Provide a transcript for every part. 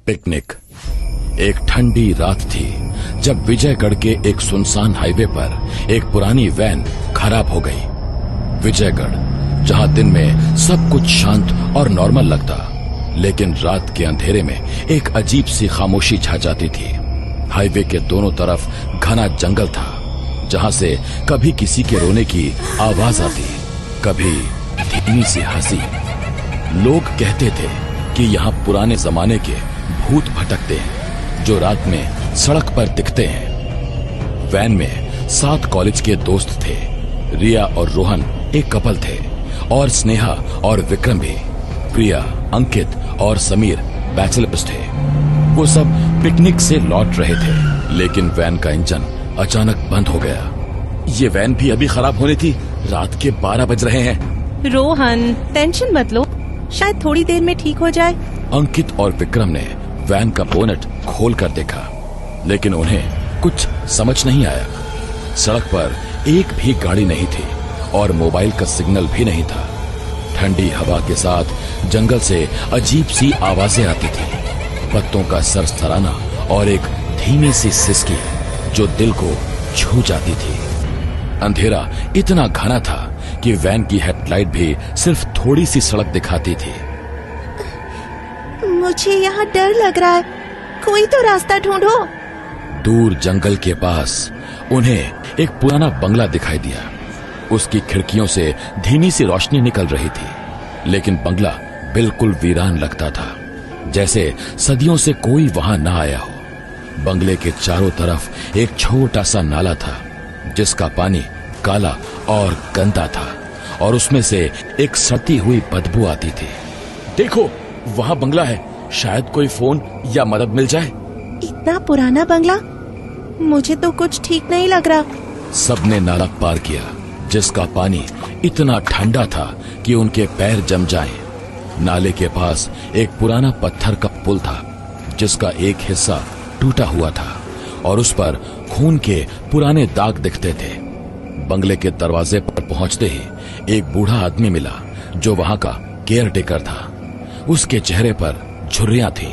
Picnic. एक ठंडी रात थी जब विजयगढ़ के एक सुनसान हाईवे पर एक पुरानी वैन खराब हो गई। विजयगढ़, जहां दिन में सब कुछ शांत और नॉर्मल लगता, लेकिन रात के अंधेरे में एक अजीब सी खामोशी छा जाती थी। हाईवे के दोनों तरफ घना जंगल था, जहां से कभी किसी के रोने की आवाज आती, कभी धीमी सी हंसी। लोग कहते थे कि यहाँ पुराने जमाने के भूत भटकते हैं जो रात में सड़क पर दिखते हैं। वैन में 7 कॉलेज के दोस्त थे। रिया और रोहन एक कपल थे, और स्नेहा और विक्रम भी। प्रिया, अंकित और समीर बैचलर्स थे। वो सब पिकनिक से लौट रहे थे, लेकिन वैन का इंजन अचानक बंद हो गया। ये वैन भी अभी खराब होनी थी। रात के 12 बज रहे हैं। रोहन, टेंशन मत लो, शायद थोड़ी देर में ठीक हो जाए। अंकित और विक्रम ने वैन का बोनट खोल कर देखा, लेकिन उन्हें कुछ समझ नहीं आया। सड़क पर एक भी गाड़ी नहीं थी और मोबाइल का सिग्नल भी नहीं था। ठंडी हवा के साथ जंगल से अजीब सी आवाजें आती थी, पत्तों का सरसराना और एक धीमी सी सिसकी जो दिल को छू जाती थी। अंधेरा इतना घना था कि वैन की हेडलाइट भी सिर्फ थोड़ी सी सड़क दिखाती थी। मुझे यहाँ डर लग रहा है, कोई तो रास्ता ढूंढो। दूर जंगल के पास उन्हें एक पुराना बंगला दिखाई दिया। उसकी खिड़कियों से धीमी सी रोशनी निकल रही थी, लेकिन बंगला बिल्कुल वीरान लगता था, जैसे सदियों से कोई वहां ना आया हो। बंगले के चारों तरफ एक छोटा सा नाला था, जिसका पानी काला और गंदा था, और उसमें से एक सड़ती हुई बदबू आती थी। देखो, वहां बंगला है, शायद कोई फोन या मदद मिल जाए। इतना पुराना बंगला, मुझे तो कुछ ठीक नहीं लग रहा। सबने नाला पार किया, जिसका पानी इतना ठंडा था कि उनके पैर जम जाएं। नाले के पास एक पुराना पत्थर का पुल था, जिसका एक हिस्सा टूटा हुआ था और उस पर खून के पुराने दाग दिखते थे। बंगले के दरवाजे पर पहुंचते ही एक बूढ़ा आदमी मिला, जो वहां का केयर टेकर था। उसके चेहरे पर झुर्रियां थी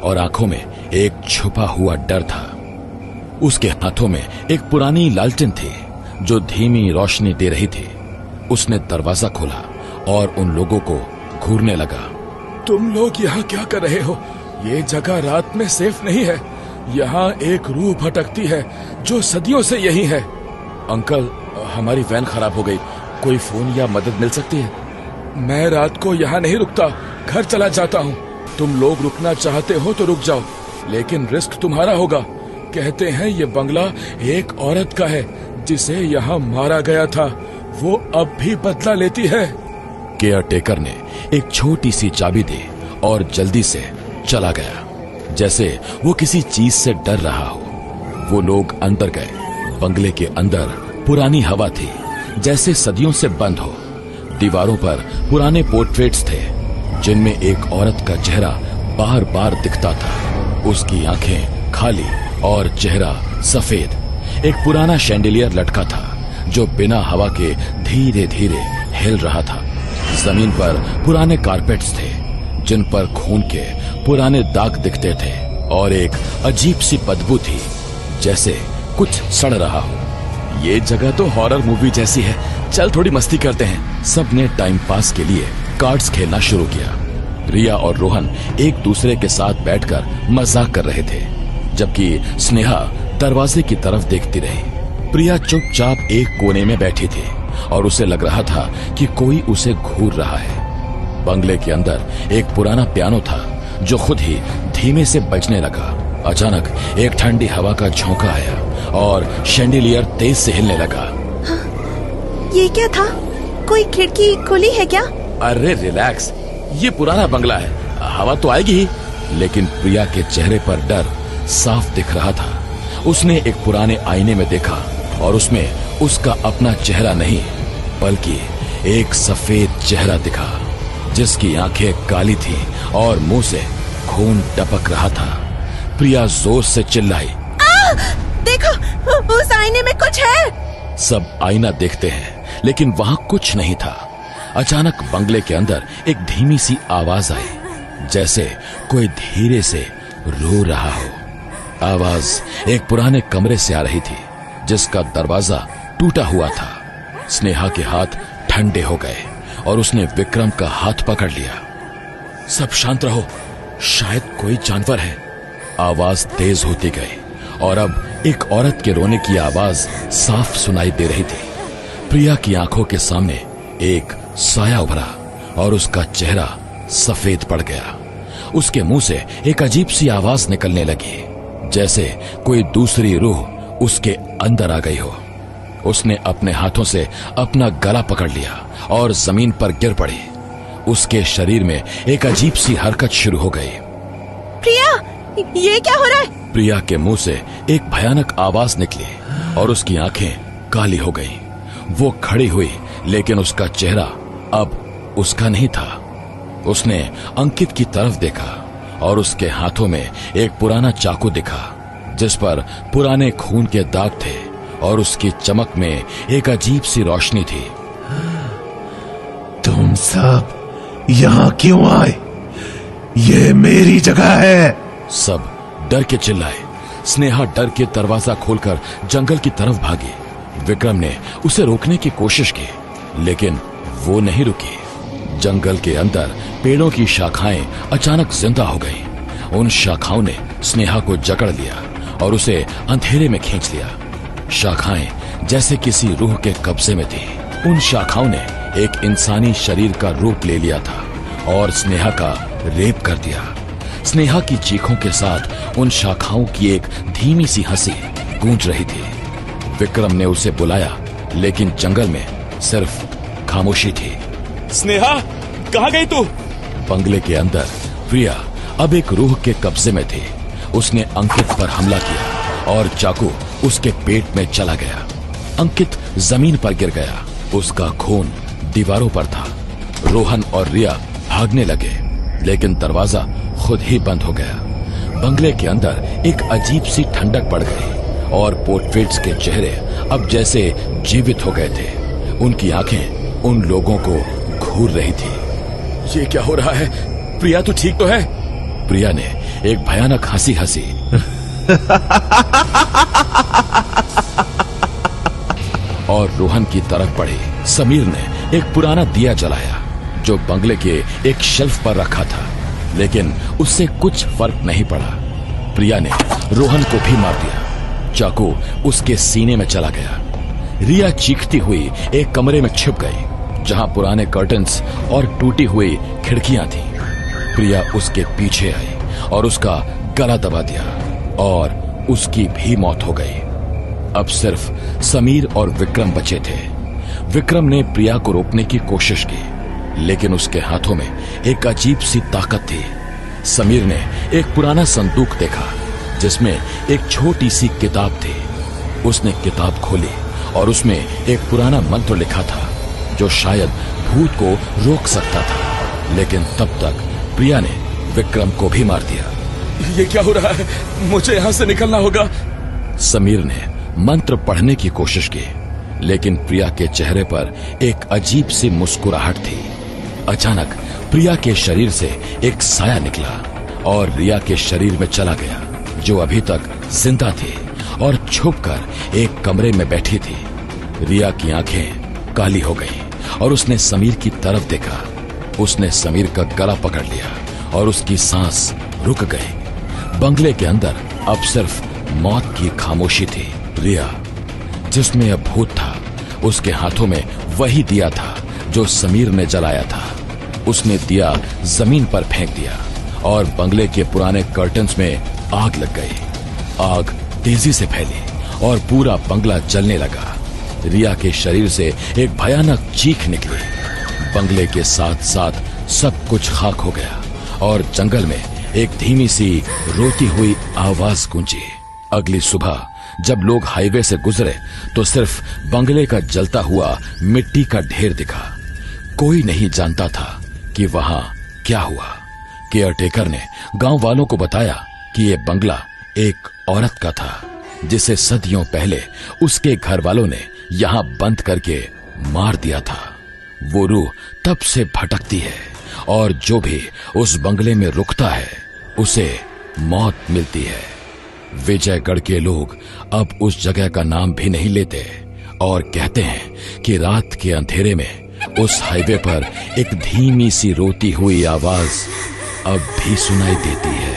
और आंखों में एक छुपा हुआ डर था। उसके हाथों में एक पुरानी लालटेन थी जो धीमी रोशनी दे रही थी। उसने दरवाजा खोला और उन लोगों को घूरने लगा। तुम लोग यहाँ क्या कर रहे हो? ये जगह रात में सेफ नहीं है। यहाँ एक रूह भटकती है जो सदियों से यही है। अंकल, हमारी वैन खराब हो गई, कोई फोन या मदद मिल सकती है? मैं रात को यहाँ नहीं रुकता, घर चला जाता हूँ। तुम लोग रुकना चाहते हो तो रुक जाओ, लेकिन रिस्क तुम्हारा होगा। कहते हैं ये बंगला एक औरत का है जिसे यहाँ मारा गया था। वो अब भी बदला लेती है। केयर टेकर ने एक छोटी सी चाबी दी और जल्दी से चला गया, जैसे वो किसी चीज से डर रहा हो। वो लोग अंदर गए। बंगले के अंदर पुरानी हवा थी, जैसे सदियों से बंद हो। दीवारों पर पुराने पोर्ट्रेट्स थे, जिनमें एक औरत का चेहरा बार बार दिखता था। उसकी आंखें खाली और चेहरा सफेद। एक पुराना शैंडिलियर लटका था, जो बिना हवा के धीरे धीरे हिल रहा था। जमीन पर पुराने कारपेट्स थे, जिन पर खून के पुराने दाग दिखते थे, और एक अजीब सी बदबू थी, जैसे कुछ सड़ रहा हो। ये जगह तो हॉरर मूवी जैसी है, चल थोड़ी मस्ती करते हैं। सबने टाइम पास के लिए कार्ड्स खेलना शुरू किया। रिया और रोहन एक दूसरे के साथ बैठकर मजाक कर रहे थे, जबकि स्नेहा दरवाजे की तरफ देखती रही। प्रिया चुपचाप एक कोने में बैठी थी और उसे लग रहा था कि कोई उसे घूर रहा है। बंगले के अंदर एक पुराना पियानो था, जो खुद ही धीमे से बजने लगा। अचानक एक ठंडी हवा का झोंका आया और शैंडिलियर तेज से हिलने लगा। ये क्या था? कोई खिड़की खुली है क्या? अरे रिलैक्स, ये पुराना बंगला है, हवा तो आएगी ही। लेकिन प्रिया के चेहरे पर डर साफ दिख रहा था। उसने एक पुराने आईने में देखा और उसमें उसका अपना चेहरा नहीं, बल्कि एक सफेद चेहरा दिखा, जिसकी आंखें काली थी और मुंह से खून टपक रहा था। प्रिया जोर से चिल्लाई, देखो, उस आईने में कुछ है। सब आईना देखते हैं, लेकिन वहां कुछ नहीं था। अचानक बंगले के अंदर एक धीमी सी आवाज आई, जैसे कोई धीरे से रो रहा हो। आवाज एक पुराने कमरे से आ रही थी जिसका दरवाजा टूटा हुआ था। स्नेहा के हाथ ठंडे हो गए और उसने विक्रम का हाथ पकड़ लिया। सब शांत रहो, शायद कोई जानवर है। आवाज तेज होती गई और अब एक औरत के रोने की आवाज साफ सुनाई दे रही थी। प्रिया की आंखों के सामने एक साया उभरा और उसका चेहरा सफेद पड़ गया। उसके मुंह से एक अजीब सी आवाज निकलने लगी, जैसे कोई दूसरी रूह उसके अंदर आ गई हो। उसने अपने हाथों से अपना गला पकड़ लिया और जमीन पर गिर पड़ी। उसके शरीर में एक अजीब सी हरकत शुरू हो गई। प्रिया, ये क्या हो रहा है? प्रिया के मुंह से एक भयानक आवाज निकली और उसकी आंखें काली हो गईं। वो खड़ी हुई, लेकिन उसका चेहरा अब उसका नहीं था। उसने अंकित की तरफ देखा और उसके हाथों में एक पुराना चाकू दिखा जिस पर पुराने खून के दाग थे और उसकी चमक में एक अजीब सी रोशनी थी। तुम सब यहाँ क्यों आए? ये मेरी जगह है। सब डर के चिल्लाए। स्नेहा डर के दरवाजा खोलकर जंगल की तरफ भागी। विक्रम ने उसे रोकने की कोशिश की, लेकिन वो नहीं रुकी। जंगल के अंदर पेड़ों की शाखाएं अचानक जिंदा हो गईं। उन शाखाओं ने स्नेहा को जकड़ लिया और उसे अंधेरे में खींच लिया। शाखाएं जैसे किसी रूह के कब्जे में थी। उन शाखाओं ने एक इंसानी शरीर का रूप ले लिया था और स्नेहा का रेप कर दिया। स्नेहा की चीखों के साथ उन शाखाओं की एक धीमी सी हंसी गूंज रही थी। विक्रम ने उसे बुलाया, लेकिन जंगल में सिर्फ खामोशी थी। स्नेहा, कहाँ गई तू? बंगले के अंदर प्रिया अब एक रूह के कब्जे में थी। उसने अंकित पर हमला किया और चाकू उसके पेट में चला गया। अंकित जमीन पर गिर गया। उसका खून दीवारों पर था। रोहन और रिया भागने लगे, लेकिन दरवाजा खुद ही बंद हो गया। बंगले के अंदर एक अजीब सी ठंडक पड़ गई और पोर्ट्रेट्स के चेहरे अब जैसे जीवित हो गए थे। उनकी आंखें उन लोगों को घूर रही थी। ये क्या हो रहा है? प्रिया, तू ठीक तो है? प्रिया ने एक भयानक हंसी हंसी और रोहन की तरफ बढ़ी। समीर ने एक पुराना दिया जलाया जो बंगले के एक शेल्फ पर रखा था, लेकिन उससे कुछ फर्क नहीं पड़ा। प्रिया ने रोहन को भी मार दिया। चाकू उसके सीने में चला गया। रिया चीखती हुई एक कमरे में छिप गई जहां पुराने कर्टन्स और टूटी हुई खिड़कियां थीं। प्रिया उसके पीछे आई और उसका गला दबा दिया और उसकी भी मौत हो गई। अब सिर्फ समीर और विक्रम बचे थे। विक्रम ने प्रिया को रोकने की कोशिश की, लेकिन उसके हाथों में एक अजीब सी ताकत थी। समीर ने एक पुराना संदूक देखा जिसमें एक छोटी सी किताब थी। उसने किताब खोली और उसमें एक पुराना मंत्र लिखा था जो शायद भूत को रोक सकता था, लेकिन तब तक प्रिया ने विक्रम को भी मार दिया। ये क्या हो रहा है? मुझे यहाँ से निकलना होगा। समीर ने मंत्र पढ़ने की कोशिश की, लेकिन प्रिया के चेहरे पर एक अजीब सी मुस्कुराहट थी। अचानक प्रिया के शरीर से एक साया निकला और रिया के शरीर में चला गया, जो अभी तक जिंदा थी और छुपकर एक कमरे में बैठी थी। रिया की आंखें काली हो गईं और उसने समीर की तरफ देखा। उसने समीर का गला पकड़ लिया और उसकी सांस रुक गई। बंगले के अंदर अब सिर्फ मौत की खामोशी थी। रिया, जिसमें अब भूत था, उसके हाथों में वही दिया था जो समीर ने जलाया था। उसने दिया जमीन पर फेंक दिया और बंगले के पुराने कर्टन्स में आग लग गई। आग तेजी से फैली और पूरा बंगला जलने लगा। रिया के शरीर से एक भयानक चीख निकली। बंगले के साथ साथ सब कुछ खाक हो गया और जंगल में एक धीमी सी रोती हुई आवाज गूंजी। अगली सुबह जब लोग हाईवे से गुजरे तो सिर्फ बंगले का जलता हुआ मिट्टी का ढेर दिखा। कोई नहीं जानता था कि वहां क्या हुआ। केयरटेकर ने गांव वालों को बताया कि यह बंगला एक औरत का था जिसे सदियों पहले उसके घर वालों ने यहां बंद करके मार दिया था। वो रूह तब से भटकती है और जो भी उस बंगले में रुकता है उसे मौत मिलती है। विजयगढ़ के लोग अब उस जगह का नाम भी नहीं लेते और कहते हैं कि रात के अंधेरे में उस हाईवे पर एक धीमी सी रोती हुई आवाज अब भी सुनाई देती है।